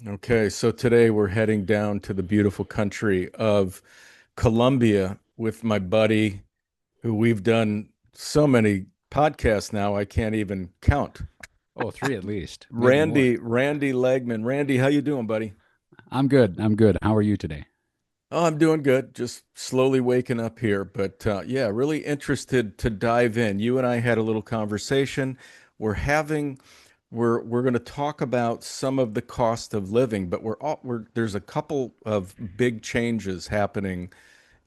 Okay, so today we're heading down to the beautiful country of Colombia with my buddy, who we've done so many podcasts now, I can't even count. Oh, three at least, maybe more. Randy Lagman. Randy, how you doing, buddy? I'm good. I'm good. How are you today? Oh, I'm doing good. Just slowly waking up here, but yeah, really interested to dive in. You and I had a little conversation. We're having, we're going to talk about some of the cost of living, but there's a couple of big changes happening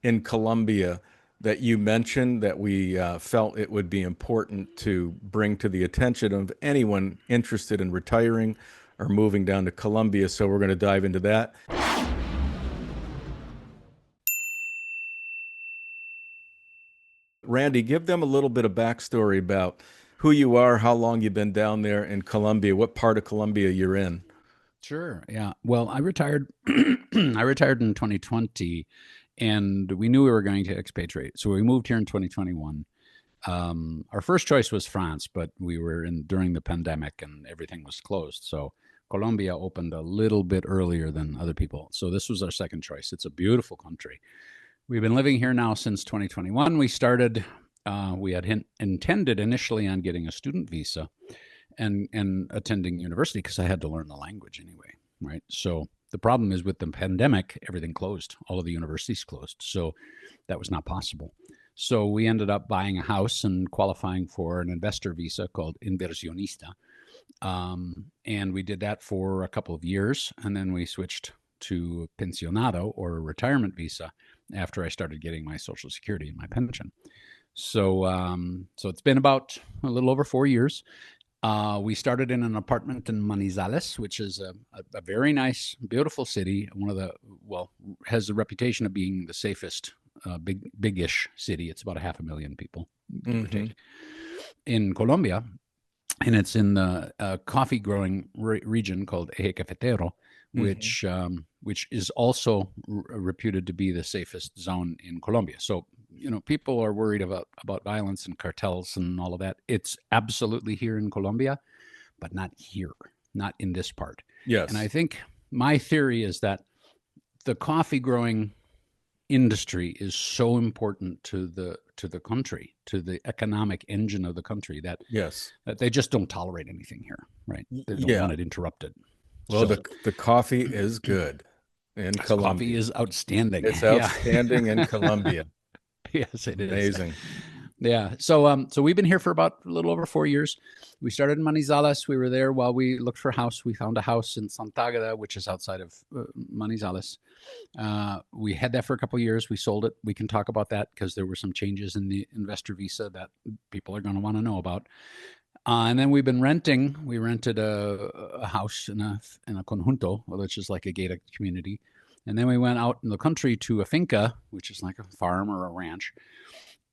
in Colombia that you mentioned that we felt it would be important to bring to the attention of anyone interested in retiring or moving down to Colombia. So we're going to dive into that. Randy, give them a little bit of backstory about who you are, how long you've been down there in Colombia, what part of Colombia you're in. Sure. Yeah. Well, I retired. I retired in 2020, and we knew we were going to expatriate, so we moved here in 2021. Our first choice was France, but we were in during the pandemic, and everything was closed. So Colombia opened a little bit earlier than other people. So this was our second choice. It's a beautiful country. We've been living here now since 2021. We started. We had intended initially on getting a student visa and attending university because I had to learn the language anyway, right? So the problem is with the pandemic, everything closed. All of the universities closed, so that was not possible. So we ended up buying a house and qualifying for an investor visa called inversionista, and we did that for a couple of years, and then we switched to pensionado or a retirement visa after I started getting my social security and my pension. So it's been about a little over 4 years. We started in an apartment in Manizales, which is a very nice, beautiful city. One of the, well, has the reputation of being the safest, big-ish city. It's about 500,000 people, give or Hmm. take, in Colombia. And it's in the coffee growing region called Eje Cafetero, Hmm. which is also reputed to be the safest zone in Colombia. So people are worried about violence and cartels and all of that. It's absolutely here in Colombia, but not here, not in this part. And I Yes. think my theory is that the coffee growing industry is so important to the country, to the economic engine of the country Yes. that they just don't tolerate anything here, right? They don't Yeah. want it interrupted. Well, So the coffee is good in this coffee Colombia. is outstanding. It's Yeah. outstanding in Colombia. Yes, it is. Amazing. Yeah. So we've been here for about a little over 4 years. We started in Manizales. We were there while we looked for a house. We found a house in Santagada, which is outside of Manizales. We had that for a couple of years. We sold it. We can talk about that because there were some changes in the investor visa that people are going to want to know about. And then we've been renting. We rented a house in a conjunto, which is like a gated community. And then we went out in the country to a finca, which is like a farm or a ranch,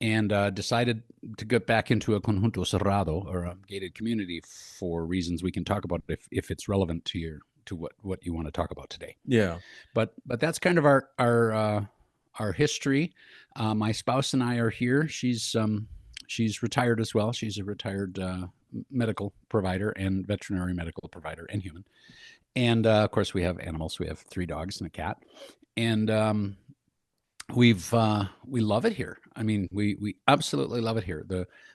and decided to get back into a conjunto cerrado or a gated community for reasons we can talk about if it's relevant to what you want to talk about today. Yeah. But that's kind of our history. My spouse and I are here. She's retired as well. She's a retired medical provider and veterinary medical provider and human. And of course, we have animals. We have 3 dogs and a cat, and we love it here. I mean, we absolutely love it here.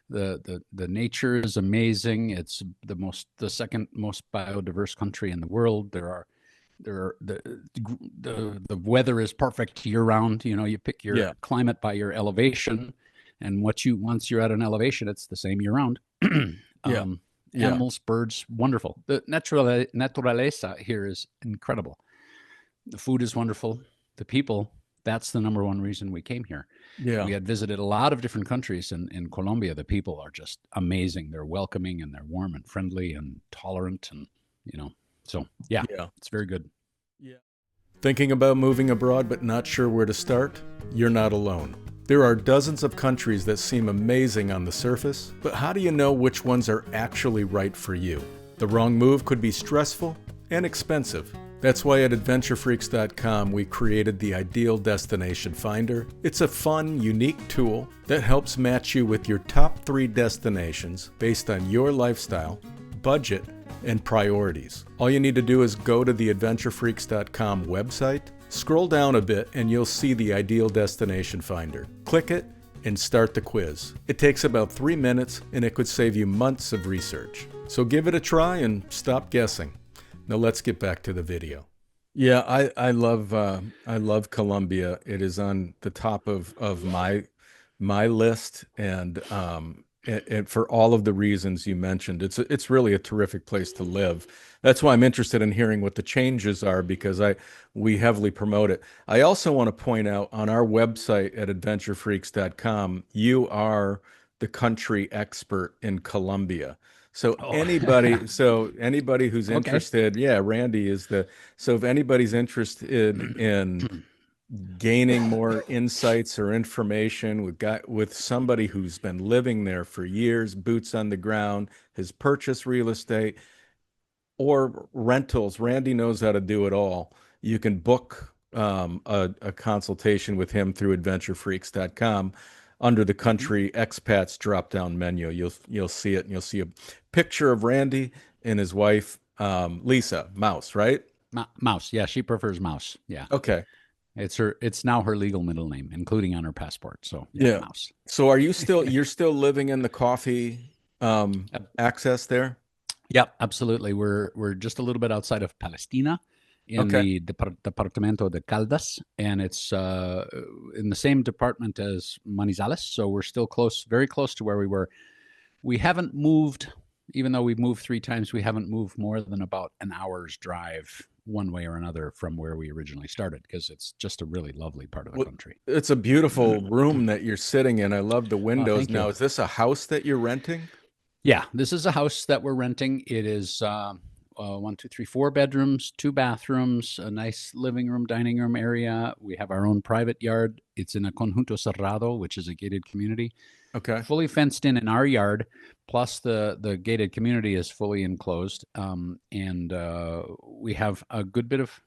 The nature is amazing. It's the second most biodiverse country in the world. There are the weather is perfect year round. You pick your Yeah. climate by your elevation, and once you're at an elevation, it's the same year round. Yeah. um, Yeah. Animals, birds, wonderful. The naturaleza here is incredible. The food is wonderful. The people, that's the number one reason we came here. Yeah. We had visited a lot of different countries in Colombia. The people are just amazing. They're welcoming and they're warm and friendly and tolerant. And, so yeah, Yeah. it's very good. Yeah. Thinking about moving abroad but not sure where to start? You're not alone. There are dozens of countries that seem amazing on the surface, but how do you know which ones are actually right for you? The wrong move could be stressful and expensive. That's why at AdventureFreaks.com we created the Ideal Destination Finder. It's a fun, unique tool that helps match you with your top 3 destinations based on your lifestyle, budget, and priorities. All you need to do is go to the adventurefreaks.com website, scroll down a bit, and you'll see the ideal destination finder. Click it and start the quiz. It takes about 3 minutes, and it could save you months of research. So give it a try and stop guessing. Now let's get back to the video. Yeah, I love Colombia. It is on the top of my list, and for all of the reasons you mentioned, it's really a terrific place to live. That's why I'm interested in hearing what the changes are, because we heavily promote it. I also want to point out on our website at adventurefreaks.com, you are the country expert in Colombia. So Oh, anybody who's okay. interested, yeah, Randy is the so if anybody's interested in gaining more insights or information with somebody who's been living there for years, boots on the ground, has purchased real estate or rentals. Randy knows how to do it all. You can book a consultation with him through adventurefreaks.com. Under the Mhm. country expats drop down menu, you'll see it, and you'll see a picture of Randy and his wife, Lisa Mouse, right? Mouse. Yeah, she prefers Mouse. Yeah. Okay. It's now her legal middle name, including on her passport. So yeah, Yeah. Mouse. So you're still living in the coffee access there? Yep, absolutely. We're just a little bit outside of Palestina in Okay. the Departamento de Caldas, and it's in the same department as Manizales. So we're still close, very close to where we were. We haven't moved, even though we've moved 3 times. We haven't moved more than about an hour's drive one way or another from where we originally started, because it's just a really lovely part of the Well, country. it's a beautiful room that you're sitting in. I love the Oh, windows. thank Now, you. is this a house that you're renting? Yeah, this is a house that we're renting. It is one, two, three, 4 bedrooms, 2 bathrooms, a nice living room, dining room area. We have our own private yard. It's in a conjunto cerrado, which is a gated community, Okay. fully fenced in our yard. Plus, the gated community is fully enclosed, and we have a good bit of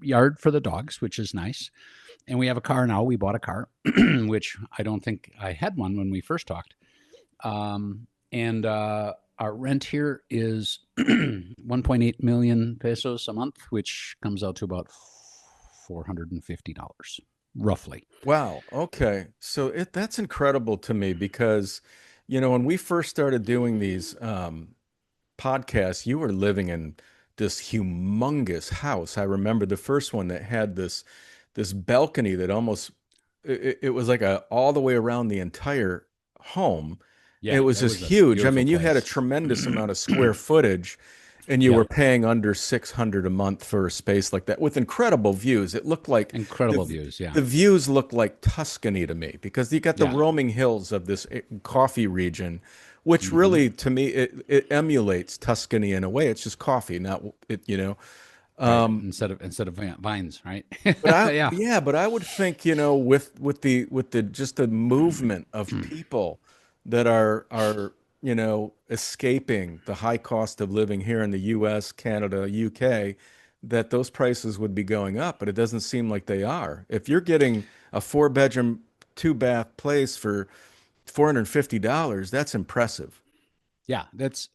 yard for the dogs, which is nice. And we have a car now. We bought a car, which I don't think I had one when we first talked. And our rent here is 1.8 million pesos a month, which comes out to about $450, roughly. Wow. Okay. So that's incredible to me because, when we first started doing these podcasts, you were living in this humongous house. I remember the first one that had this balcony that almost it was like a all the way around the entire home. It Yeah, was that just was a huge. I beautiful mean, you had a place. tremendous amount of square footage, and you were Yep, paying under 600 a month for a space like that with incredible views. It looked like incredible the views. Yeah, the views looked like Tuscany to me because you got the yeah. rolling hills of this coffee region, which Hmm. really to me it emulates Tuscany in a way. It's just coffee, not it. Right. Um, Instead of vines, right? but Yeah. I would think, with the just the movement of people that are escaping the high cost of living here in the US, Canada, UK, that those prices would be going up, but it doesn't seem like they are. If you're getting a 4 bedroom, 2 bath place for $450, that's impressive. Yeah,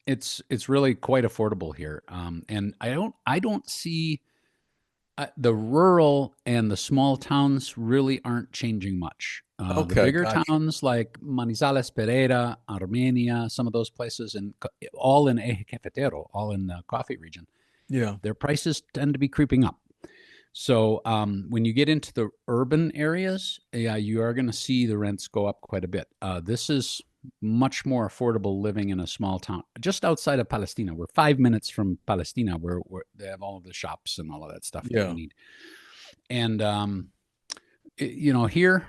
it's really quite affordable here. And I don't see the rural and the small towns really aren't changing much. The Okay, bigger gotcha. towns like Manizales, Pereira, Armenia, some of those places, and all in Eje Cafetero, all in the coffee region, Yeah. their prices tend to be creeping up. So when you get into the urban areas, yeah, you are going to see the rents go up quite a bit. This is much more affordable living in a small town just outside of Palestina. We're 5 minutes from Palestina, where they have all of the shops and all of that stuff that you Yeah. need. And here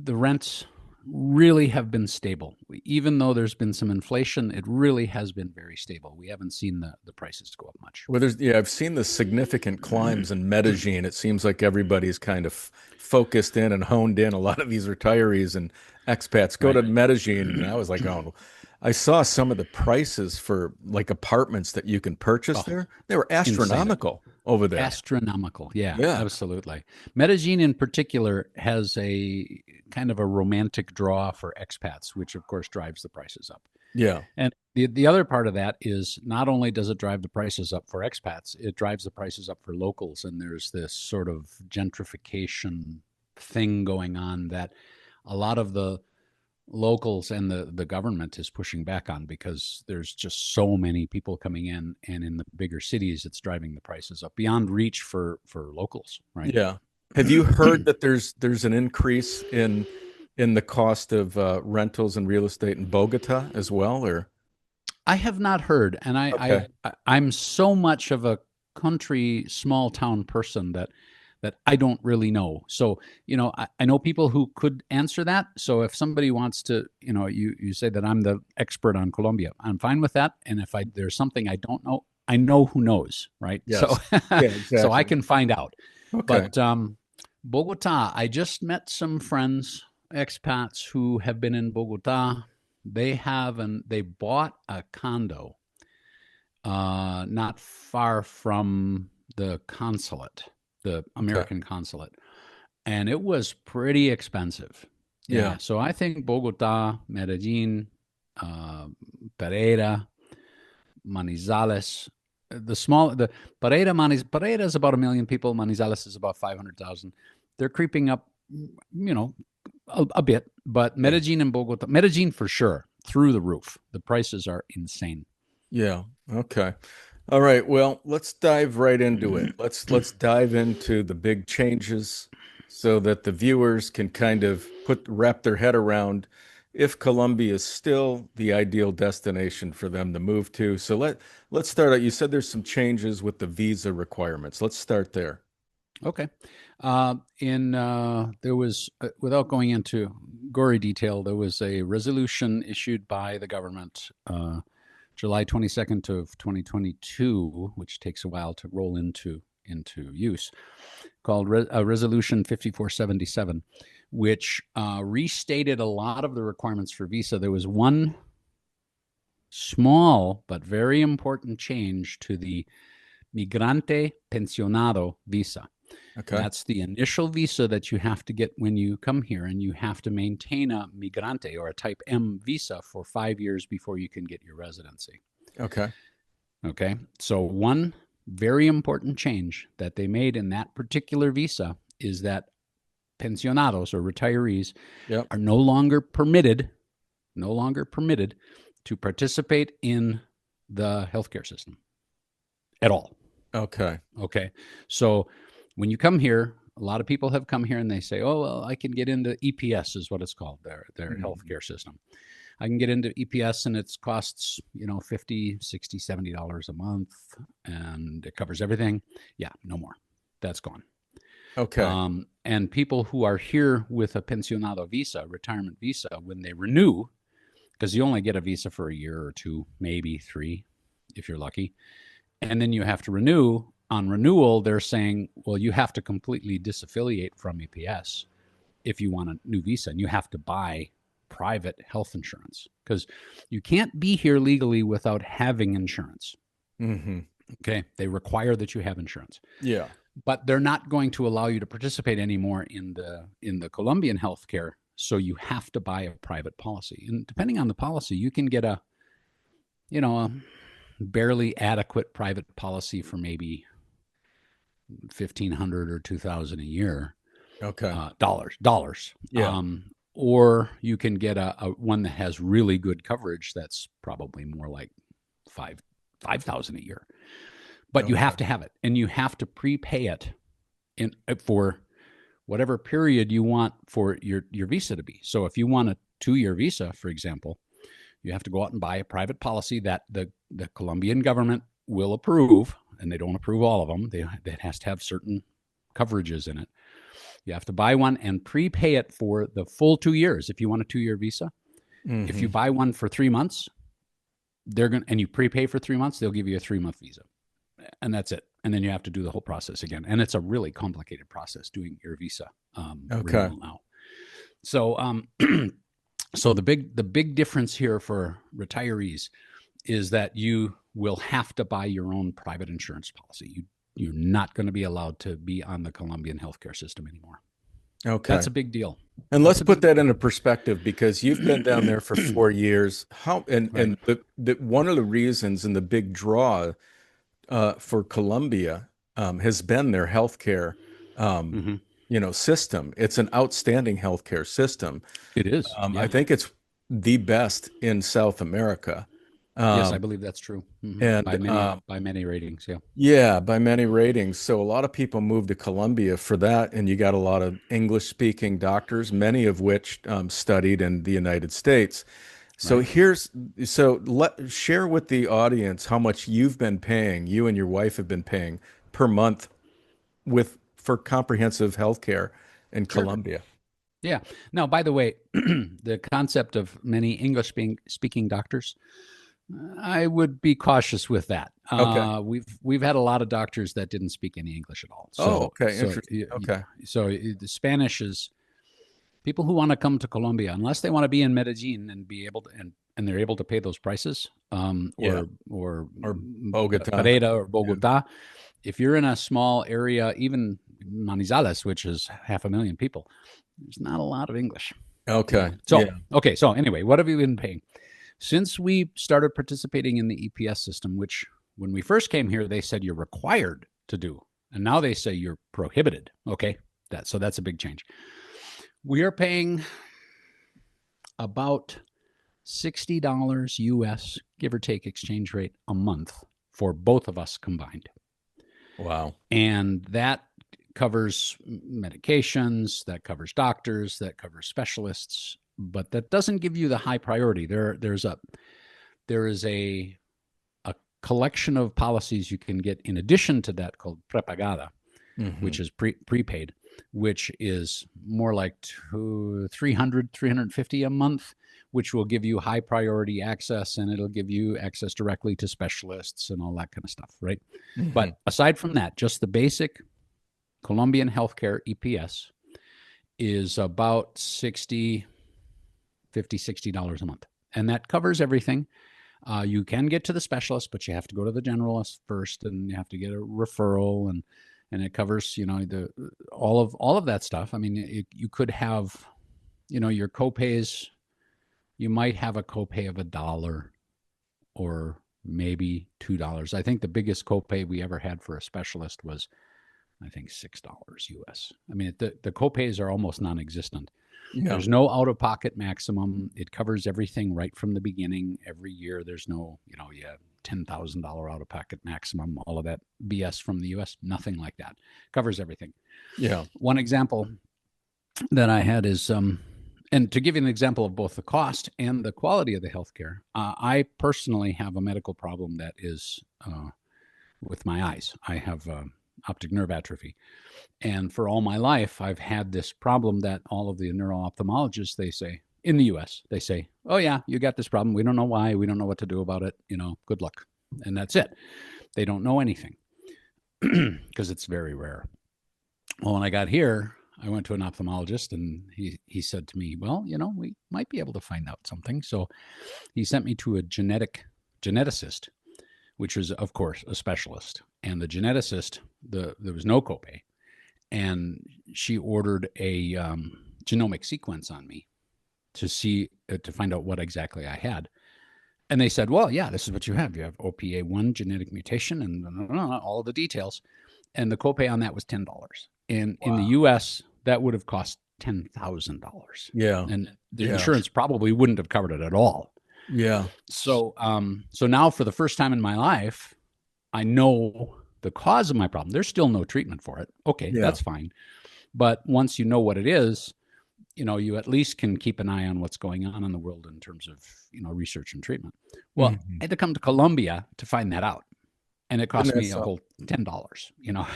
the rents really have been stable. Even though there's been some inflation, it really has been very stable. We haven't seen the prices go up much. Well, I've seen the significant climbs in Medellin. It seems like everybody's kind of focused in and honed in. A lot of these retirees and expats go Right. to Medellin, and I was like, oh, I saw some of the prices for like apartments that you can purchase Oh, there. They were insane. astronomical over there. Astronomical. Yeah, Yeah. absolutely. Medellin in particular has a kind of a romantic draw for expats, which of course drives the prices up. Yeah. And the other part of that is not only does it drive the prices up for expats, it drives the prices up for locals. And there's this sort of gentrification thing going on that a lot of the locals and the government is pushing back on, because there's just so many people coming in, and in the bigger cities it's driving the prices up beyond reach for locals, right? Yeah. Have you heard that there's an increase in the cost of rentals and real estate in Bogota as well, or? I have not heard, and Okay. I'm so much of a country small town person that I don't really know. So, I know people who could answer that. So if somebody wants to, you say that I'm the expert on Colombia, I'm fine with that. And if there's something I don't know, I know who knows, right? So, Yes. Yeah, so I exactly. can find out. Okay. But Bogota, I just met some friends, expats who have been in Bogota. They bought a condo not far from the consulate, the Okay. American consulate, and it was pretty expensive. Yeah. Yeah, so I think Bogota, Medellin, uh, Pereira, Manizales, the Pereira is about 1 million people. Manizales is about 500,000. They're creeping up, you know, a bit, but Yeah. Medellin and Bogota, Medellin for sure, through the roof. The prices are insane. Yeah. Okay. All right. Well, let's dive right into it. Let's dive into the big changes so that the viewers can kind of wrap their head around if Colombia is still the ideal destination for them to move to. So let's start out. You said there's some changes with the visa requirements. Let's start there. Okay. In There was, without going into gory detail, there was a resolution issued by the government July 22nd of 2022, which takes a while to roll into use, called Resolution 5477, which restated a lot of the requirements for visa. There was one small but very important change to the Migrante Pensionado visa. Okay. That's the initial visa that you have to get when you come here, and you have to maintain a migrante or a type M visa for 5 years before you can get your residency. Okay. Okay. So, one very important change that they made in that particular visa is that pensionados or retirees Yep. are no longer permitted to participate in the healthcare system at all. Okay. Okay. So when you come here, a lot of people have come here and they say, oh, well, I can get into EPS, is what it's called, their Mhm. healthcare system. I can get into EPS and it costs, 50, 60, $70 a month, and it covers everything. Yeah, no more. That's gone. Okay. And people who are here with a pensionado visa, retirement visa, when they renew, because you only get a visa for a year or two, maybe 3, if you're lucky, and then you have to renew. On renewal, they're saying, well, you have to completely disaffiliate from EPS if you want a new visa, and you have to buy private health insurance, because you can't be here legally without having insurance. Hmm. Okay, they require that you have insurance, Yeah. but they're not going to allow you to participate anymore in the Colombian healthcare. So you have to buy a private policy, and depending on the policy, you can get a barely adequate private policy for maybe 1,500 or 2,000 a year, Okay. dollars. Yeah. Or you can get a one that has really good coverage that's probably more like 5,000 a year. But you have Okay. to have it, and you have to prepay it in for whatever period you want for your visa to be. So if you want a 2-year visa, for example, you have to go out and buy a private policy that the Colombian government will approve, and they don't approve all of them. It has to have certain coverages in it. You have to buy one and prepay it for the full 2 years if you want a 2-year visa. If you Hmm. buy one for 3 months, and you prepay for 3 months, they'll give you a 3-month visa, and that's it. And then you have to do the whole process again, and it's a really complicated process doing your visa Okay. renewal now. So, so the big difference here for retirees is that you will have to buy your own private insurance policy. You're not going to be allowed to be on the Colombian healthcare system anymore. Okay. That's a big deal. And let's That's a put big that deal. into perspective because you've been down there for 4 years. How Right. and the one of the reasons and the big draw for Colombia has been their healthcare um, Hmm. system. It's an outstanding healthcare system. It is. I Yeah. think it's the best in South America. Yes, I Um, believe that's true. and By many ratings. Yeah. Yeah, by many ratings. So a lot of people move to Colombia for that, and you got a lot of English-speaking doctors, many of which studied in the United States. So Right. here's so let share with the audience how much you've been paying, you and your wife have been paying per month with for comprehensive health care in Sure. Colombia. Yeah. Now, by the way, the concept of many English speaking doctors, I would be cautious with that. Okay. We've had a lot of doctors that didn't speak any English at all. Oh, So okay. Interesting. Okay. the Spanish is people who want to come to Colombia, unless they want to be in Medellin and be able to and they're able to pay those prices, Yeah. or Or Bogota. Pereira or Yeah. Bogota. If you're in a small area, even Manizales, which is 500,000 people, there's not a lot of English. Okay. So, Yeah. okay. So anyway, what have you been paying? Since we started participating in the EPS system, which when we first came here, they said you're required to do. And now they say you're prohibited. Okay. That's a big change. We are paying about $60 US, give or take exchange rate a month for both of us combined. Wow. And that covers medications, that covers doctors, that covers specialists, but that doesn't give you the high priority. There is a collection of policies you can get in addition to that called prepagada, Hmm. which is prepaid, which is more like 300, 350 a month, which will give you high priority access and it'll give you access directly to specialists and all that kind of stuff, right? Hmm. But aside from that, just the basic Colombian healthcare EPS is about 60, 50, $60 a month. And that covers everything. You can get to the specialist, but you have to go to the generalist first, and you have to get a referral, and it covers the all of that stuff. I mean, you could have your copays. You might have a copay of $1 or maybe $2. I think the biggest copay we ever had for a specialist was I think $6 US. I mean, the copays are almost non-existent. Yeah. There's no out of pocket maximum. It covers everything right from the beginning. Every year, there's no, $10,000 out of pocket maximum, all of that BS from the US. Nothing like that. Covers everything. Yeah. One example that I had is, and to give you an example of both the cost and the quality of the healthcare, I personally have a medical problem that is with my eyes. I have optic nerve atrophy. And for all my life, I've had this problem that all of the neuro-ophthalmologists, they say, in the US, they say, oh, yeah, you got this problem. We don't know why. We don't know what to do about it. Good luck. And that's it. They don't know anything because it's very rare. Well, when I got here, I went to an ophthalmologist and he said to me, well, we might be able to find out something. So he sent me to a geneticist, which is, of course, a specialist. And the geneticist, there was no copay. And she ordered a genomic sequence on me to find out what exactly I had. And they said, well, yeah, this is what you have. You have OPA1 genetic mutation and all of the details. And the copay on that was $10. And in the Wow. US, that would have cost $10,000. Yeah. And the Yeah. insurance probably wouldn't have covered it at all. Yeah. So now for the first time in my life, I know the cause of my problem. There's still no treatment for it. Okay, Yeah. that's fine. But once you know what it is, you at least can keep an eye on what's going on in the world in terms of, research and treatment. Well, Mhm. I had to come to Colombia to find that out. And it Isn't cost that me a something? whole $10.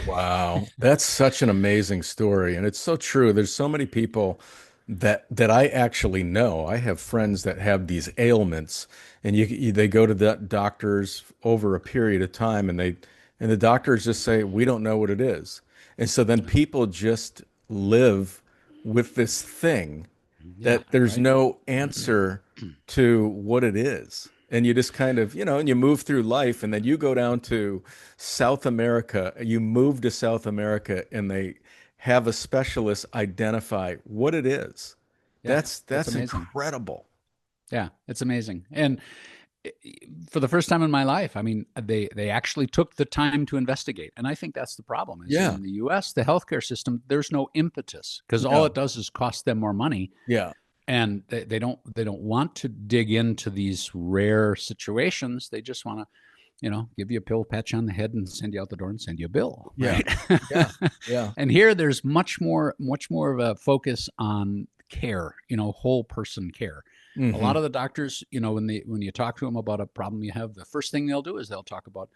Wow. That's such an amazing story. And it's so true. There's so many people that I actually know. I have friends that have these ailments and they go to the doctors over a period of time and the doctors just say, we don't know what it is. And so then people just live with this thing Yeah, that there's right. no answer to what it is. And you just kind of, and you move through life and then you go down to South America, you move to South America and they have a specialist identify what it is. Yeah, that's That's amazing. incredible. Yeah, it's amazing. And for the first time in my life, I mean, they actually took the time to investigate, and I think that's the problem. Is Yeah. in the U.S. the healthcare system, there's no impetus because all No. it does is cost them more money, Yeah. and they don't want to dig into these rare situations. They just want to, give you a pill, pat you on the head, and send you out the door and send you a bill, Yeah. right? Yeah. Yeah. And here, there's much more of a focus on care, whole person care. A Hmm. lot of the doctors, when you talk to them about a problem you have, the first thing they'll do is they'll talk about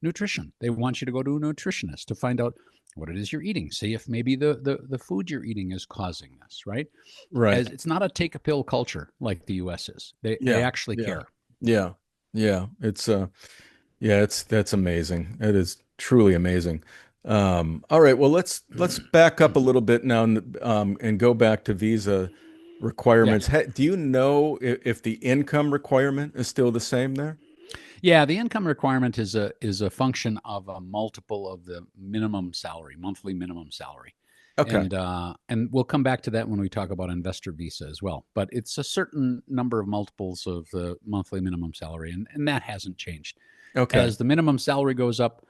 nutrition. They want you to go to a nutritionist to find out what it is you're eating. See if maybe the food you're eating is causing this, right? Right. As it's not a take a pill culture like the US is. They Yeah. actually Yeah. care. Yeah. Yeah. Yeah, that's amazing. It is truly amazing. All right, well let's back up a little bit now and go back to visa Yeah. requirements. Do you know if the income requirement is still the same there? Yeah, the income requirement is a function of a multiple of the minimum salary, monthly minimum salary. Okay. And we'll come back to that when we talk about investor visa as well. But it's a certain number of multiples of the monthly minimum salary, and that hasn't changed. Okay. As the minimum salary goes up,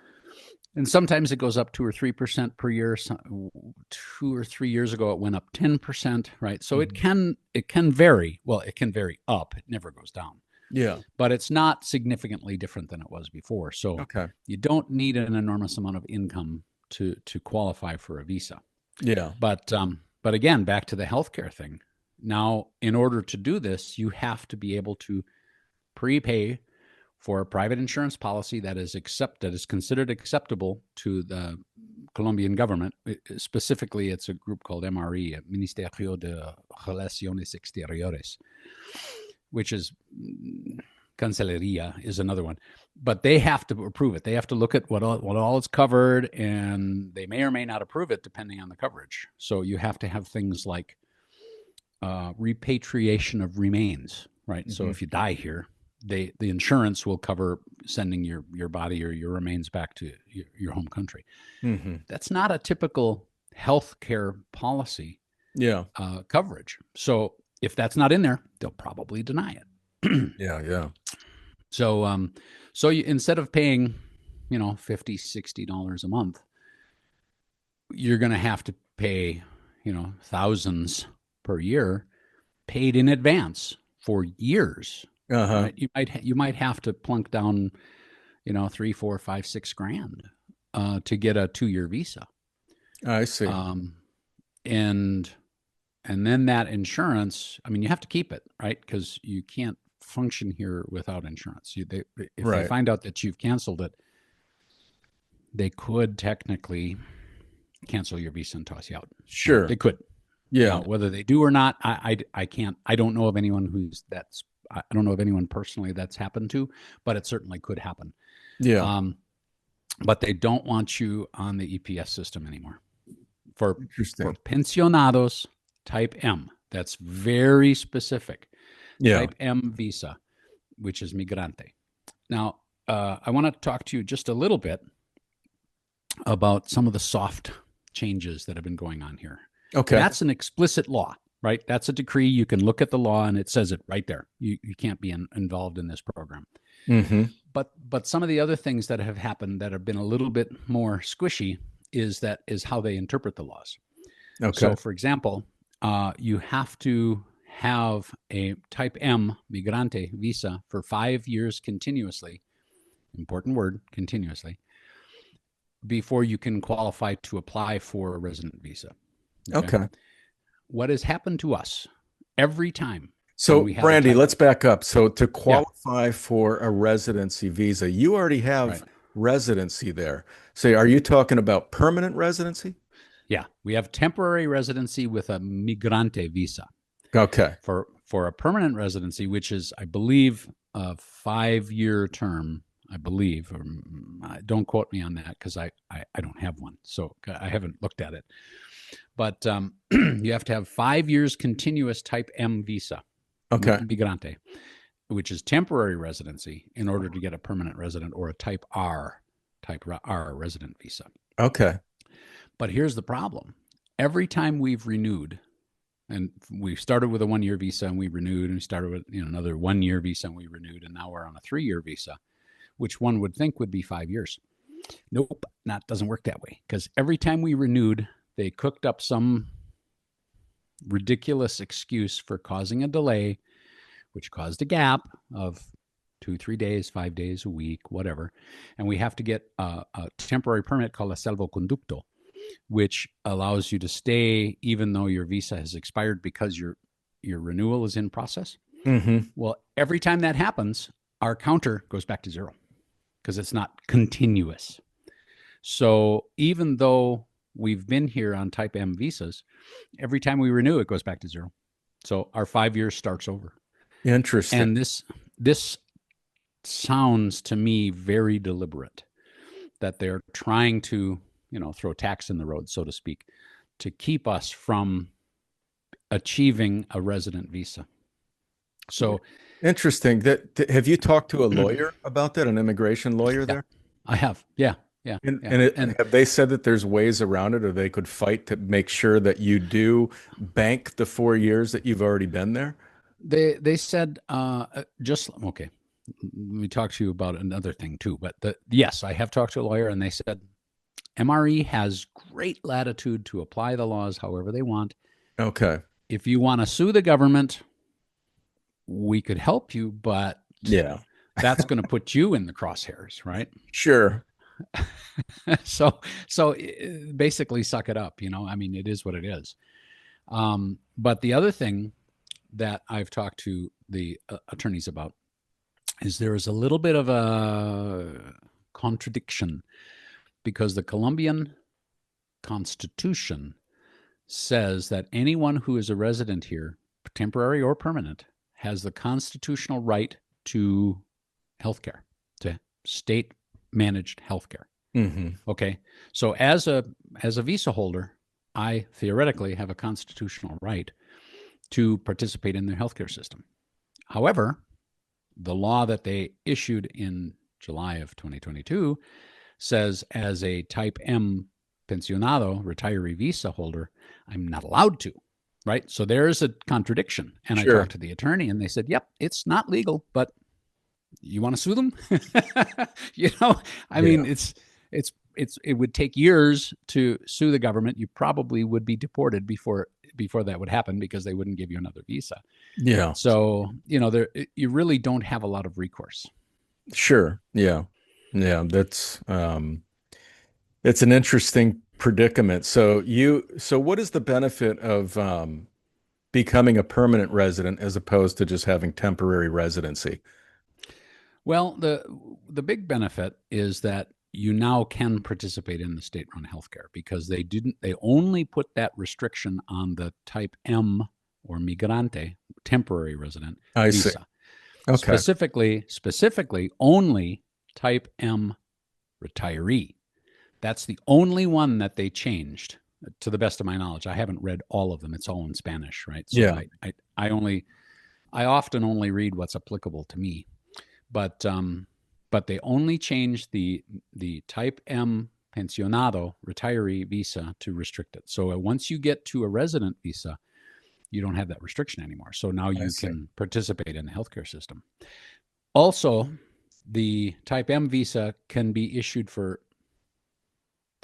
and sometimes it goes up 2 or 3% per year. 2 or 3 years ago, it went up 10%, right? So it Mhm. can vary. Well, it can vary up. It never goes down, Yeah. but it's not significantly different than it was before. So Okay. you don't need an enormous amount of income to qualify for a visa. Yeah. But again, back to the healthcare thing. Now, in order to do this, you have to be able to prepay for a private insurance policy that is considered acceptable to the Colombian government. Specifically, it's a group called MRE, Ministerio de Relaciones Exteriores, which is Cancilleria is another one. But they have to approve it. They have to look at what all is covered, and they may or may not approve it depending on the coverage. So you have to have things like repatriation of remains, right? So Hmm. if you die here, the insurance will cover sending your body or your remains back to your home country. Hmm. That's not a typical healthcare policy Yeah. coverage. So if that's not in there, they'll probably deny it. Yeah. Yeah. So instead of paying, $50-$60 a month, you're going to have to pay, thousands per year paid in advance for years, Uh-huh. right? You might have to plunk down, 3, 4, 5, 6 grand to get a 2-year visa. I see. Um, and then that insurance, I mean, you have to keep it, right? Because you can't function here without insurance. If they Right. find out that you've canceled it, they could technically cancel your visa and toss you out. Right? Sure. They could. Yeah. Now, whether they do or not, I can't. I don't know of anyone I don't know of anyone personally that's happened to, but it certainly could happen. Yeah. Um, but they don't want you on the EPS system anymore for Interesting. pensionados type M. That's very specific. Yeah. Type M visa, which is migrante. Now, I want to talk to you just a little bit about some of the soft changes that have been going on here. Okay. That's an explicit law, right? That's a decree. You can look at the law and it says it right there. You can't be involved in this program. Hmm. But some of the other things that have happened that have been a little bit more squishy is how they interpret the laws. Okay. So, for example, you have to have a Type M migrante visa for 5 years continuously. Important word, continuously, before you can qualify to apply for a resident visa. Okay. Okay. What has happened to us every time when So, we have a Randy, type? let's back up. So, to Yeah, qualify for a residency visa, you already right. have residency there. So, are you talking about permanent residency? Yeah, we have temporary residency with a migrante visa. Okay. For a permanent residency, which is, I believe, a 5-year term. I believe, or don't quote me on that because I don't have one, so I haven't looked at it. But you have to have 5 years continuous Type M visa, Okay. migrante, which is temporary residency, in order to get a permanent resident or a Type R resident visa. Okay. But here's the problem. every time we've renewed, and we started with a 1 year visa and we renewed, and we started with another 1 year visa and we renewed, and now we're on a 3 year visa, which one would think would be 5 years. Nope, that doesn't work that way, because every time we renewed, they cooked up some ridiculous excuse for causing a delay, which caused a gap of 2, 3 days, 5 days, a week, whatever. And we have to get a temporary permit called a salvoconducto, which allows you to stay even though your visa has expired because your renewal is in process. Mm-hmm. Well, every time that happens, our counter goes back to zero because it's not continuous. So even though we've been here on type M visas, every time we renew, it goes back to zero. So our 5 years starts over. Interesting. And this sounds to me very deliberate, that they're trying to, throw tacks in the road, so to speak, to keep us from achieving a resident visa. So Interesting. Have you talked to a lawyer about that, an immigration lawyer yeah, there? I have. Yeah, yeah, And yeah. and And have they said that there's ways around it, or they could fight to make sure that you do bank the 4 years that you've already been there? they said just okay. Let me talk to you about another thing too. But yes, I have talked to a lawyer, and they said MRE has great latitude to apply the laws however they want. Okay. If you want to sue the government, we could help you, but Yeah. that's going to put you in the crosshairs, right? Sure. So basically, suck it up. I mean, it is what it is. But the other thing that I've talked to the attorneys about is there is a little bit of a contradiction, because the Colombian constitution says that anyone who is a resident here, temporary or permanent, has the constitutional right to healthcare, to state managed healthcare. Mm-hmm. Okay. So as a visa holder, I theoretically have a constitutional right to participate in the healthcare system. However, the law that they issued in July of 2022 says, as a type M pensionado, retiree visa holder, I'm not allowed to. Right. So there's a contradiction. And I Sure. talked to the attorney, and they said, yep, it's not legal, but you want to sue them? I mean, Yeah. it would take years to sue the government. You probably would be deported before that would happen, because they wouldn't give you another visa. Yeah. So, you really don't have a lot of recourse. Sure. Yeah. Yeah. It's an interesting predicament. So what is the benefit of becoming a permanent resident as opposed to just having temporary residency? Well, the big benefit is that you now can participate in the state-run healthcare, because they only put that restriction on the type M or migrante, temporary resident I see. visa. Okay. Specifically only type M retiree. That's the only one that they changed, to the best of my knowledge. I haven't read all of them. It's all in Spanish, right? So Yeah. I often only read what's applicable to me. But they only changed the type M pensionado retiree visa to restrict it. So once you get to a resident visa, you don't have that restriction anymore. So now I you see. can participate in the healthcare system. Also, the type M visa can be issued for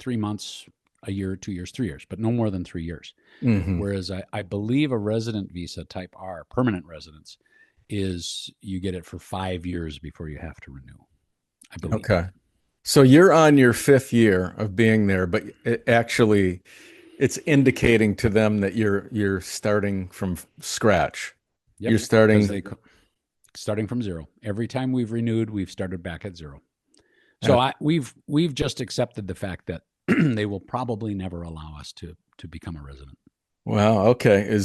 3 months, a year, 2 years, 3 years, but no more than 3 years. Hmm. Whereas I believe a resident visa, type R, permanent residence, is you get it for 5 years before you have to renew. I believe. Okay. So you're on your fifth year of being there, but it's indicating to them that you're starting from scratch. You're Yep, because starting. they starting from zero. Every time we've renewed, we've started back at zero. uh, So we've just accepted the fact that they will probably never allow us to become a resident. Wow. Okay.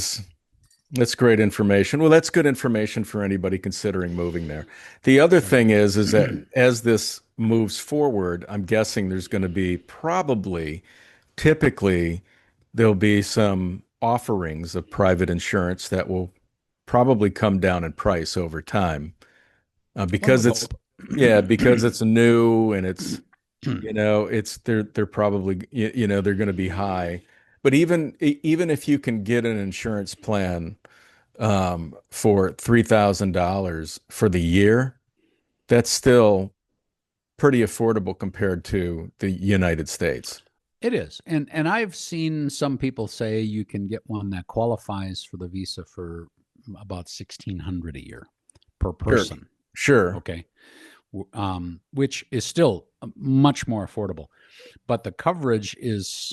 That's great information. Well, that's good information for anybody considering moving there. The other Right. thing is that as this moves forward, I'm guessing there's going to be typically, there'll be some offerings of private insurance that will probably come down in price over time, One because would it's, hope. yeah, because it's new and it's, they're probably, they're going to be high. But even if you can get an insurance plan for $3,000 for the year, that's still pretty affordable compared to the United States. It is. And I've seen some people say you can get one that qualifies for the visa for about 1,600 a year per Sure. person. Sure. Okay. Which is still much more affordable. But the coverage is,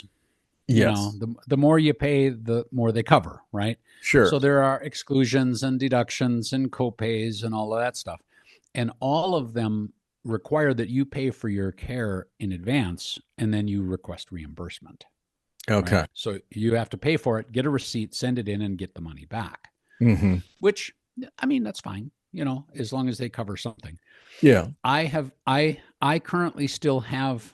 Yes. the more you pay, the more they cover, right? Sure. So there are exclusions and deductions and copays and all of that stuff. And all of them require that you pay for your care in advance and then you request reimbursement, right? Okay. So you have to pay for it, get a receipt, send it in, and get the money back, Hmm. which, I mean, that's fine, as long as they cover something. Yeah. I currently still have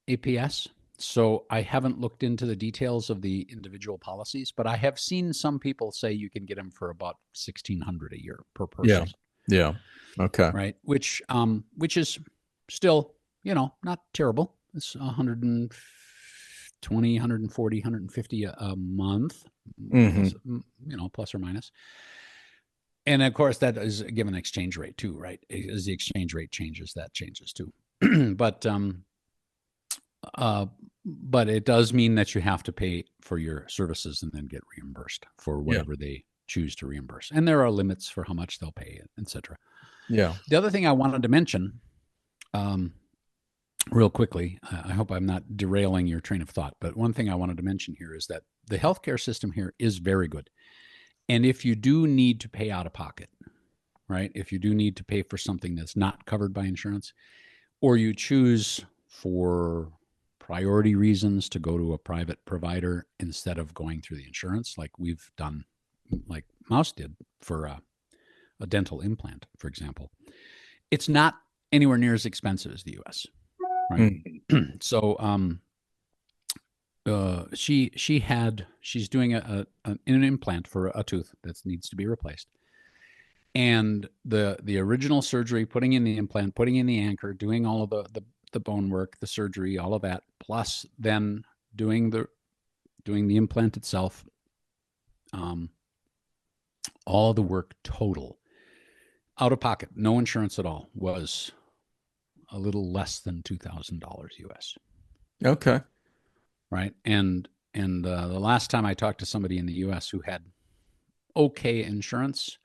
APS. So I haven't looked into the details of the individual policies, but I have seen some people say you can get them for about 1,600 a year per Yeah. person, Yeah. Okay. right? Which is still, not terrible. It's 120, 140, 150 a month, Hmm. plus, plus or minus. And of course, that is a given exchange rate too, right? As the exchange rate changes, that changes too. but uh, but it does mean that you have to pay for your services and then get reimbursed for Yeah. whatever they choose to reimburse. And there are limits for how much they'll pay, etc. Yeah. The other thing I wanted to mention, um, real quickly, I hope I'm not derailing your train of thought, but one thing I wanted to mention here is that the healthcare system here is very good. And if you do need to pay out of pocket, right? If you do need to pay for something that's not covered by insurance, or you choose for priority reasons to go to a private provider instead of going through the insurance, like we've done, like Mouse did for a dental implant, for example, it's not anywhere near as expensive as the US, right? Mhm. So she's doing an implant for a tooth that needs to be replaced, and the original surgery, putting in the implant, putting in the anchor, doing all of the bone work, the surgery, all of that, plus then doing the implant itself, um, all of the work total out of pocket, no insurance at all, was a little less than $2,000 US, Okay. right? And the last time I talked to somebody in the US who had okay insurance,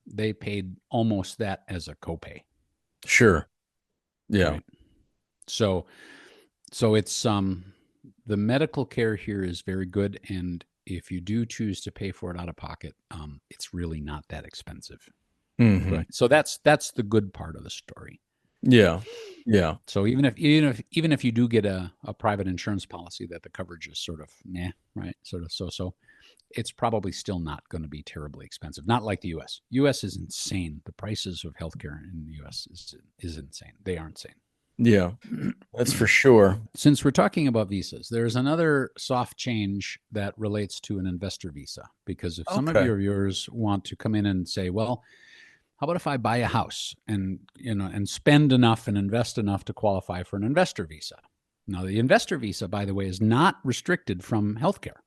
they paid almost that as a copay, Sure. Yeah. right? So it's the medical care here is very good, and if you do choose to pay for it out of pocket, it's really not that expensive. Hmm. Right. So that's the good part of the story. Yeah. Yeah. So even if you do get a private insurance policy that the coverage is sort of meh, right? Sort of so, it's probably still not going to be terribly expensive. Not like the US. US is insane. The prices of healthcare in the US is insane. They are insane. Yeah. That's for sure. Since we're talking about visas, there's another soft change that relates to an investor visa. Because if some of Okay. your viewers want to come in and say, well, how about if I buy a house and and spend enough and invest enough to qualify for an investor visa? Now, the investor visa, by the way, is not restricted from healthcare.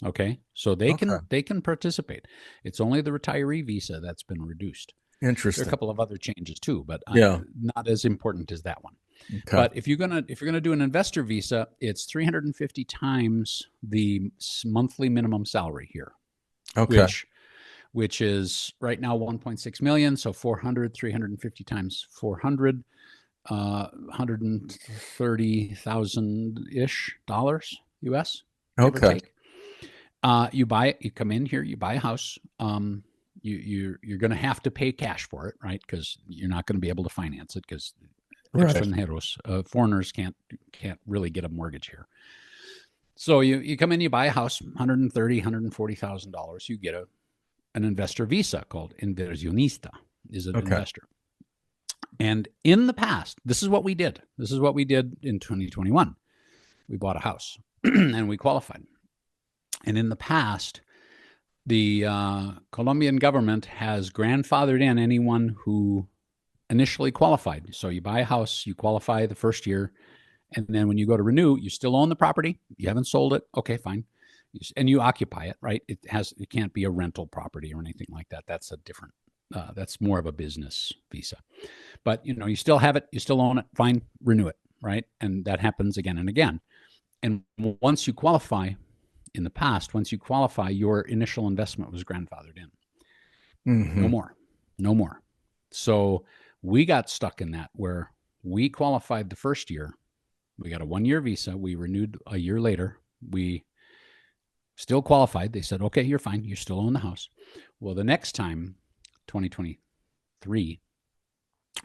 Okay, so they Okay. can participate. It's only the retiree visa that's been reduced. There are a Interesting. couple of other changes too, but Yeah. not as important as that one. Okay. But if you're gonna do an investor visa, it's 350 times the monthly minimum salary here, Okay. which is right now 1.6 million. So 350 times 400, 130,000 ish dollars US, give or Okay. take. You come in here, you buy a house. You're going to have to pay cash for it, right? Because you're not going to be able to finance it because Right. extranjeros, foreigners can't really get a mortgage here. So you come in, you buy a house, 130, $140,000. You get an investor visa called inversionista, is an Okay. investor. And in the past, this is what we did. This is what we did in 2021. We bought a house and we qualified. And in the past, the Colombian government has grandfathered in anyone who initially qualified. So you buy a house, you qualify the first year, and then when you go to renew, you still own the property. You haven't sold it. Okay, fine. And you occupy it, right? It can't be a rental property or anything like that. That's a different, that's more of a business visa. But you still have it, you still own it, fine, renew it, right? And that happens again and again. And once you qualify, in the past, once you qualify, your initial investment was grandfathered in. No Hmm. more, no more. So we got stuck in that where we qualified the first year. We got a 1-year visa. We renewed a year later. We still qualified. They said, okay, you're fine. You still own the house. Well, the next time, 2023,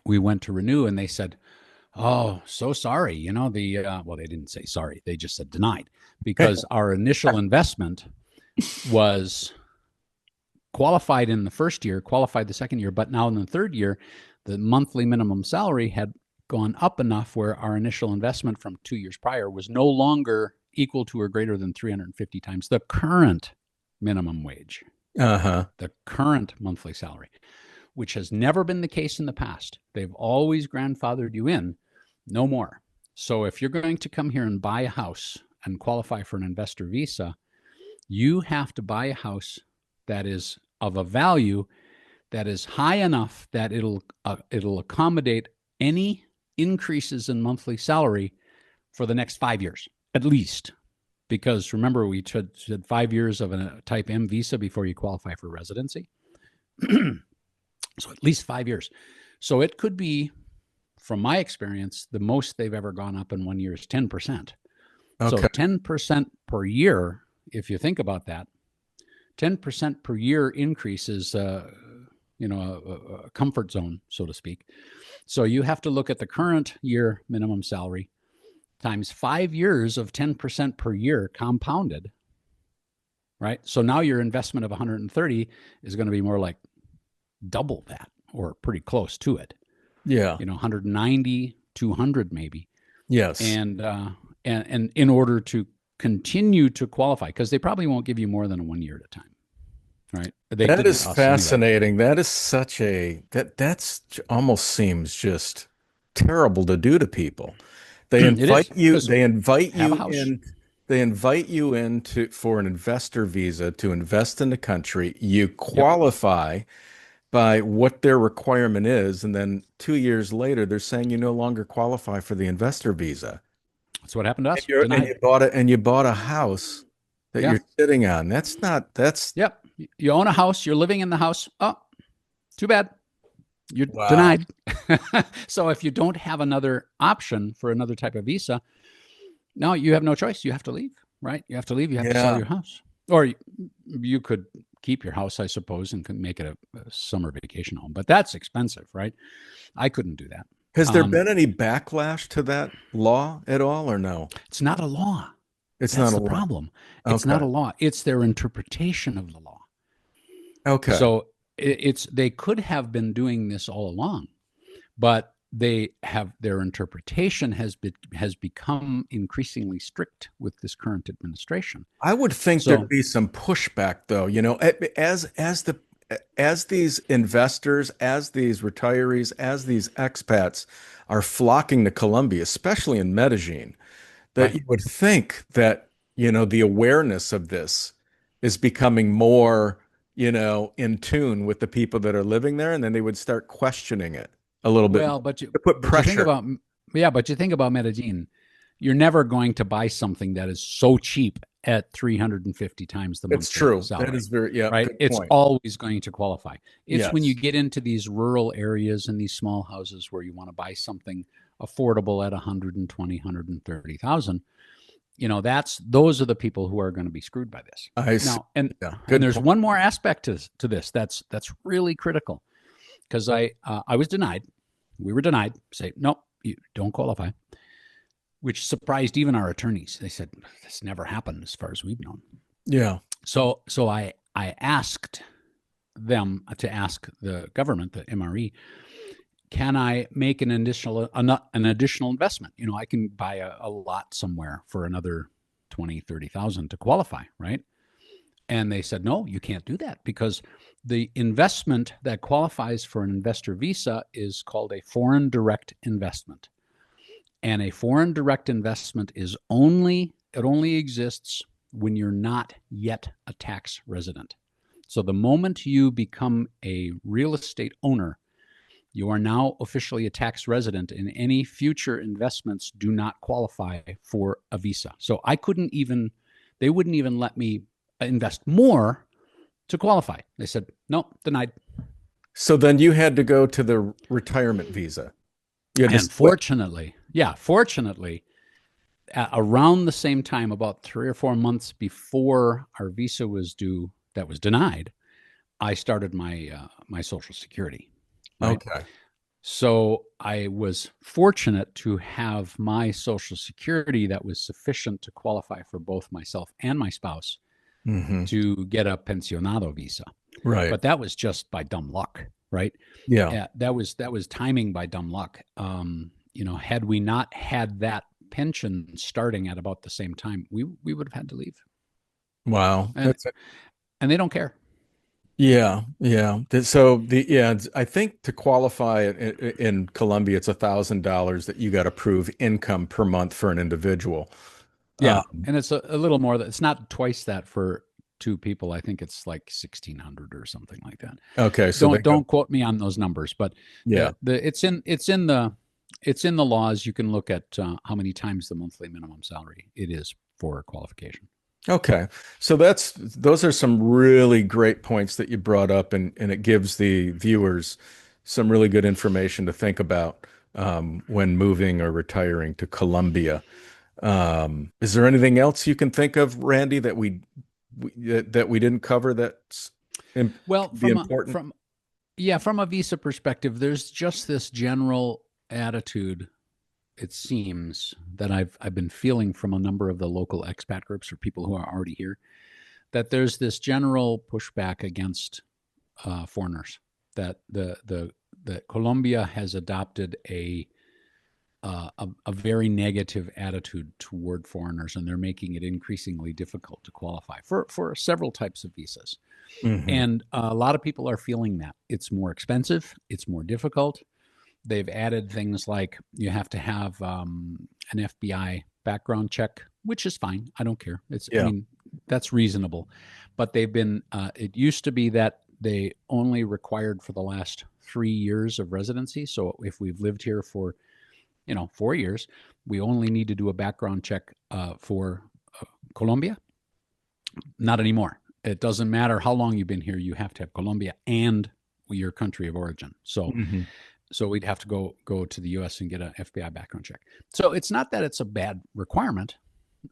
we went to renew and they said, oh, so sorry. Well, they didn't say sorry. They just said denied because our initial investment was qualified in the first year, qualified the second year, but now in the third year, the monthly minimum salary had gone up enough where our initial investment from 2 years prior was no longer equal to or greater than 350 times the current minimum wage, Uh-huh. the current monthly salary, which has never been the case in the past. They've always grandfathered you in, no more. So if you're going to come here and buy a house and qualify for an investor visa, you have to buy a house that is of a value that is high enough that it'll accommodate any increases in monthly salary for the next 5 years at least. Because remember, we said 5 years of a type M visa before you qualify for residency. So at least 5 years. So it could be, from my experience, the most they've ever gone up in 1 year is 10%. So Okay. 10% per year, if you think about that, 10% per year increase is a comfort zone, so to speak. So you have to look at the current year minimum salary times 5 years of 10% per year compounded, right? So now your investment of 130 is going to be more like double that or pretty close to it. Yeah. 190, 200 maybe. Yes. And in order to continue to qualify, because they probably won't give you more than 1 year at a time, right? They That didn't is us anyway. fascinating. That is such a that's almost seems just terrible to do to people. They It invite is you, because they invite have a you house, in, they invite you in to for an investor visa to invest in the country. You yep, qualify by what their requirement is, and then 2 years later, they're saying you no longer qualify for the investor visa. that's what happened to And us. you're and Denied. you bought it and you bought a house that Yeah, you're sitting on. That's yep. You own a house, you're living in the house. Oh, too bad. You're wow. denied. So if you don't have another option for another type of visa, no, you have no choice. You have to leave, right? You have to leave. You have to sell Yeah. your house. Or you could keep your house, I suppose, and make it a summer vacation home. But that's expensive, right? I couldn't do that. Has there Um, been any backlash to that law at all or no? it's not a law. It's not That's a the law. problem. It's not Okay. a law. It's their interpretation of the law. Okay. So it's they could have been doing this all along, but their interpretation has become increasingly strict with this current administration. I would think there'd So be some pushback though, as these investors, as these retirees, as these expats are flocking to Colombia, especially in Medellin, that right. you would think that, the awareness of this is becoming more, in tune with the people that are living there, and then they would start questioning it a little bit more Well, but you to put but you think pressure. about yeah, but you think about Medellin. You're never going to buy something that is so cheap at 350 times the It's monthly true. That salary, is very, yeah, right? good It's point. always going to qualify. It's when you Yes. get into these rural areas and these small houses where you want to buy something affordable at 120, 130,000. That's those are the people who are going to be screwed by this. I see. Now, and Yeah, and good there's point. one more aspect to this that's really critical because I was denied. We were denied. Say no, you don't qualify, which surprised even our attorneys. They said this never happened as far as we've known. Yeah. So I asked them to ask the government, the MRE, can I make an additional investment? I can buy a lot somewhere for another 20, 30,000 to qualify, right? And they said, no, you can't do that because the investment that qualifies for an investor visa is called a foreign direct investment. And a foreign direct investment it only exists when you're not yet a tax resident. So the moment you become a real estate owner, you are now officially a tax resident, and any future investments do not qualify for a visa. So I couldn't even, they wouldn't even let me invest more to qualify. They said, no, denied. So then you had to go to the retirement visa. You had to And switch. fortunately, around the same time, about 3 or 4 months before our visa was due, that was denied, I started my Social Security, right? Okay. So I was fortunate to have my Social Security that was sufficient to qualify for both myself and my spouse Hmm. to get a pensionado visa. Right. But that was just by dumb luck, right? Yeah. That was timing by dumb luck. Had we not had that pension starting at about the same time, we would have had to leave, Wow. and they don't care. Yeah, yeah. So I think to qualify in Colombia, it's $1,000 that you got to prove income per month for an individual. Uh, Yeah, and it's a little more. It's not twice that for two people. I think it's like 1,600 or something like that. okay, so they Don't go. quote me on those numbers, but Yeah. the it's in the laws. You can look at how many times the monthly minimum salary it is for qualification. Okay. So those are some really great points that you brought up, and it gives the viewers some really good information to think about when moving or retiring to Colombia. Is there anything else you can think of, Randy, that we didn't cover that's Well, be important? from a visa perspective, there's just this general attitude, it seems, that I've been feeling from a number of the local expat groups or people who are already here, that there's this general pushback against foreigners. That the Colombia has adopted a very negative attitude toward foreigners, and they're making it increasingly difficult to qualify for several types of visas. Hmm. And a lot of people are feeling that it's more expensive, it's more difficult. They've added things like you have to have an FBI background check, which is fine. I don't care. I Yeah. mean, that's reasonable. But they've been, it used to be that they only required for the last 3 years of residency. So if we've lived here for, 4 years, we only need to do a background check for Colombia. Not anymore. It doesn't matter how long you've been here. You have to have Colombia and your country of origin. So Hmm. so we'd have to go to the U.S. and get an FBI background check. So it's not that it's a bad requirement.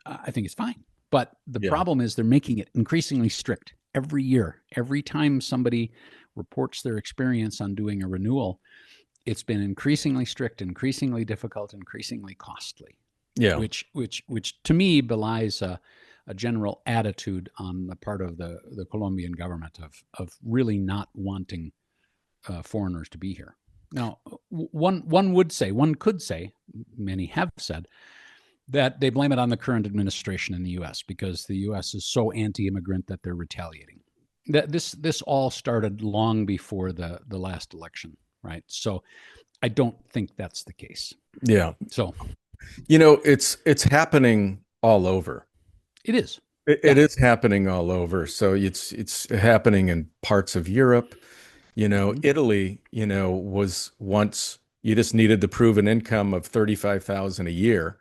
I think it's fine. But the Yeah. problem is they're making it increasingly strict every year. Every time somebody reports their experience on doing a renewal, it's been increasingly strict, increasingly difficult, increasingly costly, Yeah. which to me belies a general attitude on the part of the Colombian government of really not wanting foreigners to be here. Now, one could say, many have said, that they blame it on the current administration in the U.S. because the U.S. is so anti-immigrant that they're retaliating. That this all started long before the last election, right? So I don't think that's the case. Yeah. So It's happening all over. it is, It yeah. is happening all over. So it's happening in parts of Europe. Mm-hmm. Italy, was once you just needed to prove an income of 35,000 a year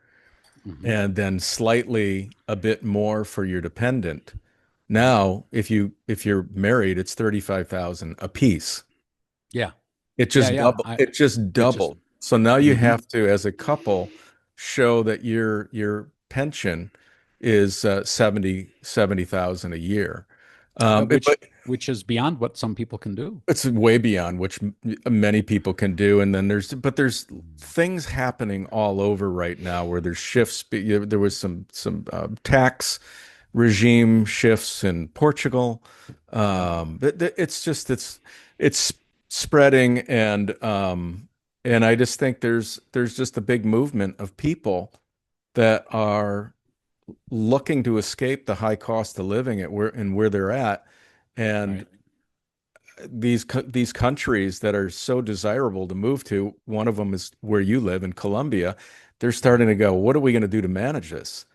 Mm-hmm. and then slightly a bit more for your dependent. Now, if you're married, it's 35,000 a piece. Yeah, It yeah, just yeah. doubled. It just It just. doubled. So now you Mm-hmm. have to, as a couple, show that your pension is 70,000 a year. Which But which is beyond what some people can do. it's way beyond which many people can do. And then there's things happening all over right now where there's shifts. There was some tax regime shifts in Portugal. It's just it's spreading, and I just think there's just a big movement of people that are looking to escape the high cost of living where they're at, and Right, these countries that are so desirable to move to. One of them is where you live in Colombia. They're right. starting to go, what are we going to do to manage this?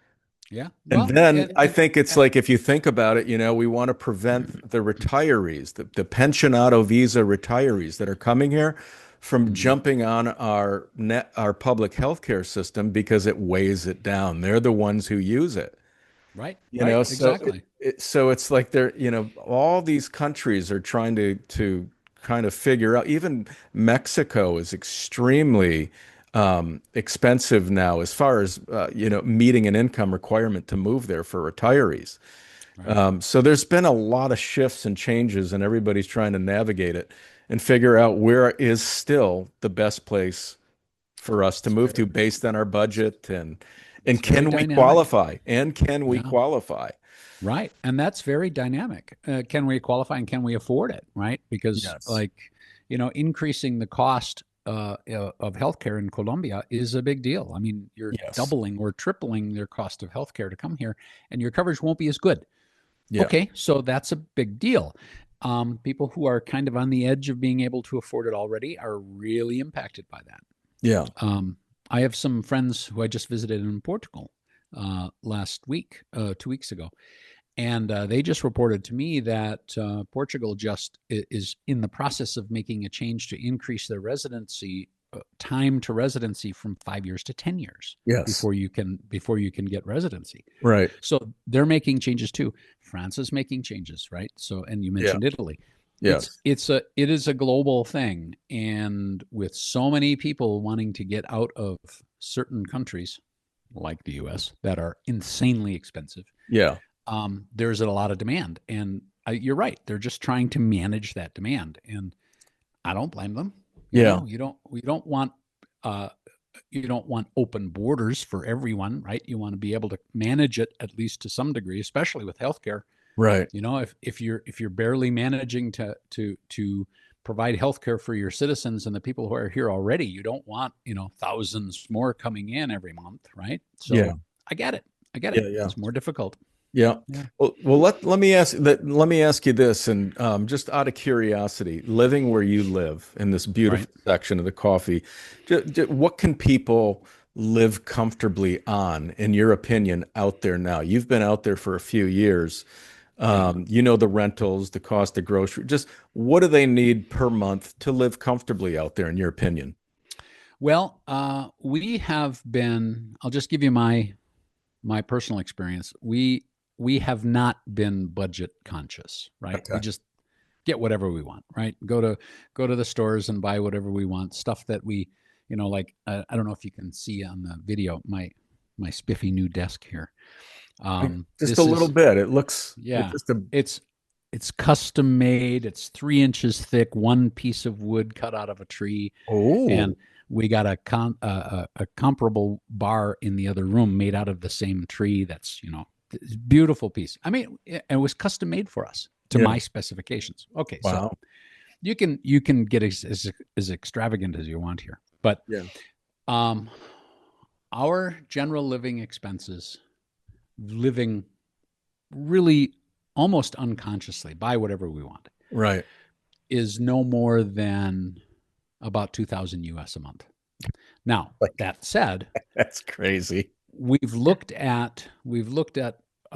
Yeah. And Well, then I think it's like, if you think about it, we want to prevent the retirees, the pensionado visa retirees that are coming here from mhm. jumping on our public healthcare system because it weighs it down. They're the ones who use it. Right. You Right. know, so Exactly. it's like all these countries are trying to kind of figure out. Even Mexico is extremely expensive now as far as meeting an income requirement to move there for retirees. Right. So there's been a lot of shifts and changes, and everybody's trying to navigate it and figure out where is still the best place for us to It's move very, to based on our it's, budget, and it's very can we dynamic. qualify? And can we Yeah. qualify? Right. And that's very dynamic. Can we qualify and can we afford it? Right. Because, Yes. like, increasing the cost of healthcare in Colombia is a big deal. I mean, you're Yes. doubling or tripling their cost of healthcare to come here, and your coverage won't be as good. Yeah. Okay. So that's a big deal. People who are kind of on the edge of being able to afford it already are really impacted by that. Yeah. Um, I have some friends who I just visited in Portugal last week, 2 weeks ago, and they just reported to me that Portugal just is in the process of making a change to increase their residency time to residency from 5 years to 10 years Yes. before you can get residency. Right. So they're making changes too. France is making changes, right? So, and you Yeah. mentioned Italy. It's Yes. it's a it is a global thing, and with so many people wanting to get out of certain countries like the U.S. that are insanely expensive, Yeah. there's a lot of demand, and you're right. They're just trying to manage that demand, and I don't blame them. Yeah. Uh, you don't want open borders for everyone, right? You want to be able to manage it at least to some degree, especially with healthcare. Right. If you're barely managing to provide healthcare for your citizens and the people who are here already, you don't want thousands more coming in every month, right? Yeah. So I get it. I get it. Yeah. Yeah. It's more difficult. Yeah. Yeah. Well, let me ask you this, and just out of curiosity, living where you live in this Right. beautiful section of the coffee, what can people live comfortably on, in your opinion, out there now? You've been out there for a few years. Yeah. The rentals, the cost of grocery. Just what do they need per month to live comfortably out there, in your opinion? Well, we have been. I'll just give you my personal experience. We have not been budget conscious, right? We Okay. just get whatever we want, right? Go to the stores and buy whatever we want. Stuff that we, like I don't know if you can see on the video my spiffy new desk here. Just a This little is bit. It's Yeah, just a, it's custom made. It's 3 inches thick, one piece of wood cut out of a tree, and oh, we got a comparable bar in the other room made out of the same tree. That's beautiful piece. I mean, it was custom made for us to yeah. my specifications. Okay, so Wow. you can get as extravagant as you want here, but Yeah. um, our general living expenses, living really almost unconsciously, buy whatever we want, Right. is no more than about 2,000 US a month. Now, Like, that said, that's crazy. we've looked at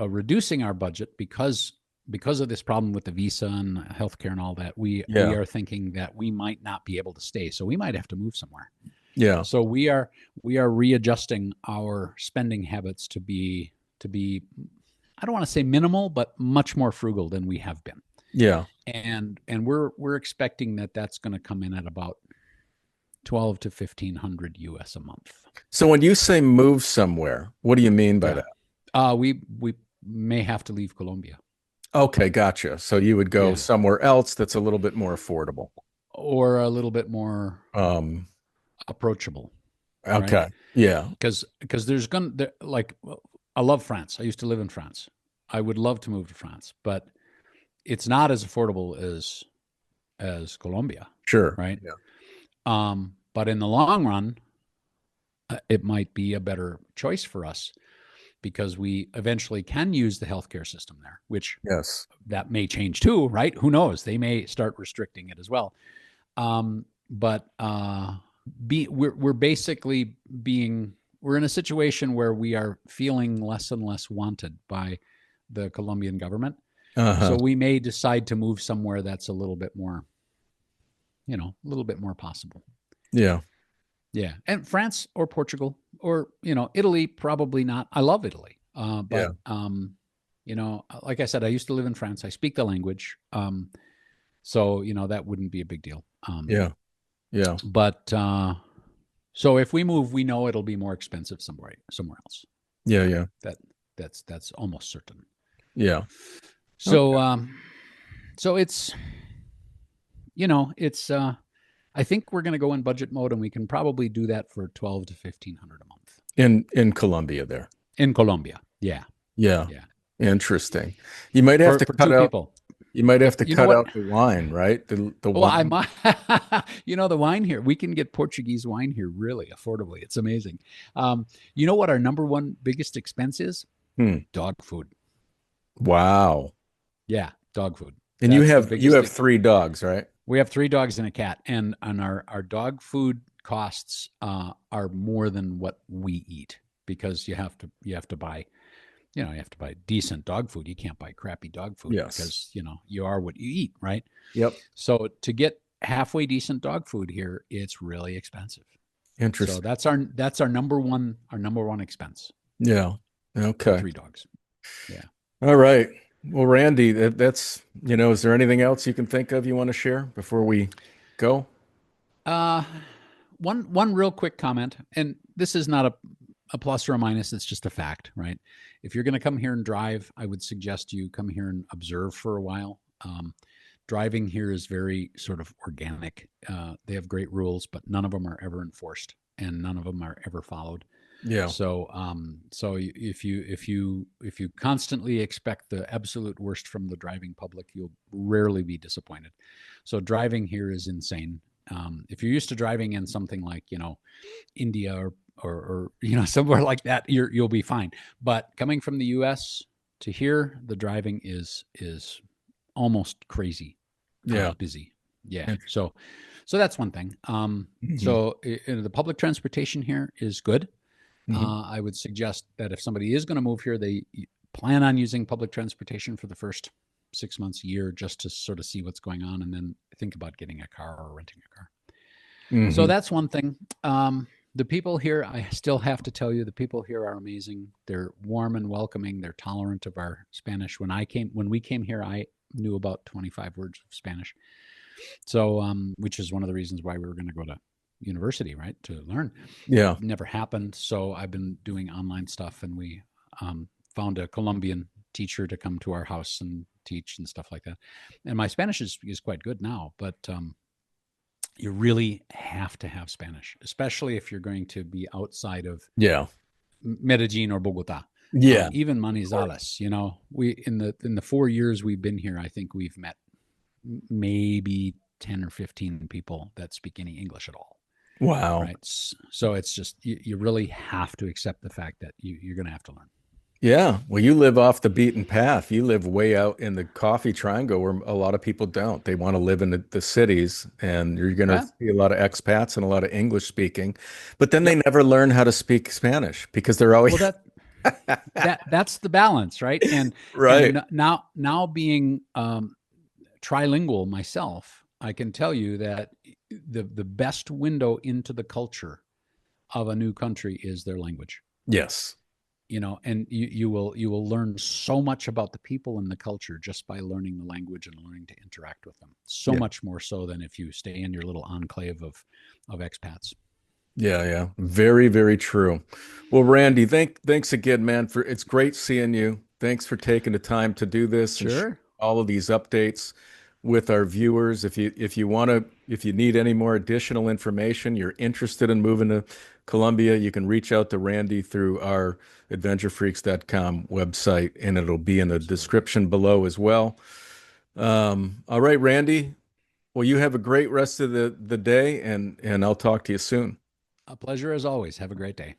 reducing our budget because of this problem with the visa and healthcare and all that. We Yeah. are thinking that we might not be able to stay, so we might have to move somewhere. Yeah. So we are readjusting our spending habits to be I don't want to say minimal, but much more frugal than we have been. Yeah. And we're expecting that that's going to come in at about 12 to 1,500 US a month. So when you say move somewhere, what do you mean by Yeah. that? We may have to leave Colombia. Okay, gotcha. So you would go Yeah. somewhere else that's a little bit more affordable. Or a little bit more Um, approachable, right? okay. Yeah. Because like, I love France. I used to live in France. I would love to move to France, but it's not as affordable as Colombia, Sure. right? Yeah. But in the long run, it might be a better choice for us because we eventually can use the healthcare system there, which Yes. that may change too, right? Who knows? They may start restricting it as well. But we're basically being we're in a situation where we are feeling less and less wanted by the Colombian government. Uh-huh. So we may decide to move somewhere that's a little bit more, a little bit more possible. Yeah. Yeah. And France or Portugal or, Italy, probably not. I love Italy. Yeah. Like I said, I used to live in France. I speak the language. So, that wouldn't be a big deal. Yeah. Yeah. But so if we move, we know it'll be more expensive somewhere else. Yeah. Yeah. That that's almost certain. Yeah. So Okay. so it's I think we're going to go in budget mode, and we can probably do that for 12 to 1500 a month In Colombia there. in Colombia. Yeah, Yeah. yeah. Interesting. You might have to For cut two out people. you might have to You know cut what? out the wine, right? The Well, I wine. might. The wine here. We can get Portuguese wine here really affordably. It's amazing. You know what our number one biggest expense is? Hmm. Dog food. Wow. Yeah, dog food. And you That's the have you biggest. have three dogs, right? We have three dogs and a cat, and our dog food costs are more than what we eat because you have to buy decent dog food. You can't buy crappy dog food Yes. because you are what you eat, right? Yep. So to get halfway decent dog food here, it's really expensive. So Interesting. that's our number one expense Yeah. for Okay. three dogs. Yeah. All right. Well, Randy, that's, is there anything else you can think of you want to share before we go? Uh, one real quick comment, and this is not a plus or a minus. It's just a fact, right? If you're going to come here and drive, I would suggest you come here and observe for a while. Driving here is very sort of organic. They have great rules, but none of them are ever enforced, and none of them are ever followed. Yeah. So if you constantly expect the absolute worst from the driving public, you'll rarely be disappointed. So driving here is insane. If you're used to driving in something like India or somewhere like that, you'll be fine. But coming from the U.S. to here, the driving is almost crazy Yeah. busy. Yeah. Interesting. So that's one thing. Mhm. So the public transportation here is good. Mhm. I would suggest that if somebody is going to move here, they plan on using public transportation for the first 6 months, a year, just to sort of see what's going on, and then think about getting a car or renting a car. So Mhm. that's one thing. The people here, I still have to tell you, the people here are amazing. They're warm and welcoming. They're tolerant of our Spanish. When we came here, I knew about 25 words of Spanish. So, which is one of the reasons why we were going to go to university, right, to learn. Yeah. Never happened. So I've been doing online stuff, and we found a Colombian teacher to come to our house and teach and stuff like that. And my Spanish is quite good now, but you really have to have Spanish, especially if you're going to be outside of Yeah. Medellin or Bogota. Yeah. Even Of course. Manizales, we in the 4 years we've been here, I think we've met maybe 10 or 15 people that speak any English at all. Wow. Right. So it's just, you really have to accept the fact that you're going to have to learn. Yeah. Well, you live off the beaten path. You live way out in the coffee triangle where a lot of people don't. They want to live in the cities, and you're going to Well, see a lot of expats and a lot of English speaking, but then they yep. never learn how to speak Spanish because they're always Well, that's the balance, right? And right. now being trilingual myself, I can tell you that the best window into the culture of a new country is their language. Yes. And you will learn so much about the people and the culture just by learning the language and learning to interact with them, so Yeah. much more so than if you stay in your little enclave of expats. Yeah, yeah. Very, very true. Well, Randy, thanks again, man, for it's great seeing you. Thanks for taking the time to do this and share Sure. all of these updates with our viewers. If you need any more additional information, you're interested in moving to Colombia, you can reach out to Randy through our adventurefreaks.com website, and it'll be in the Absolutely. description below as well. All right, Randy. Well, you have a great rest of the day, and I'll talk to you soon. A pleasure as always. Have a great day.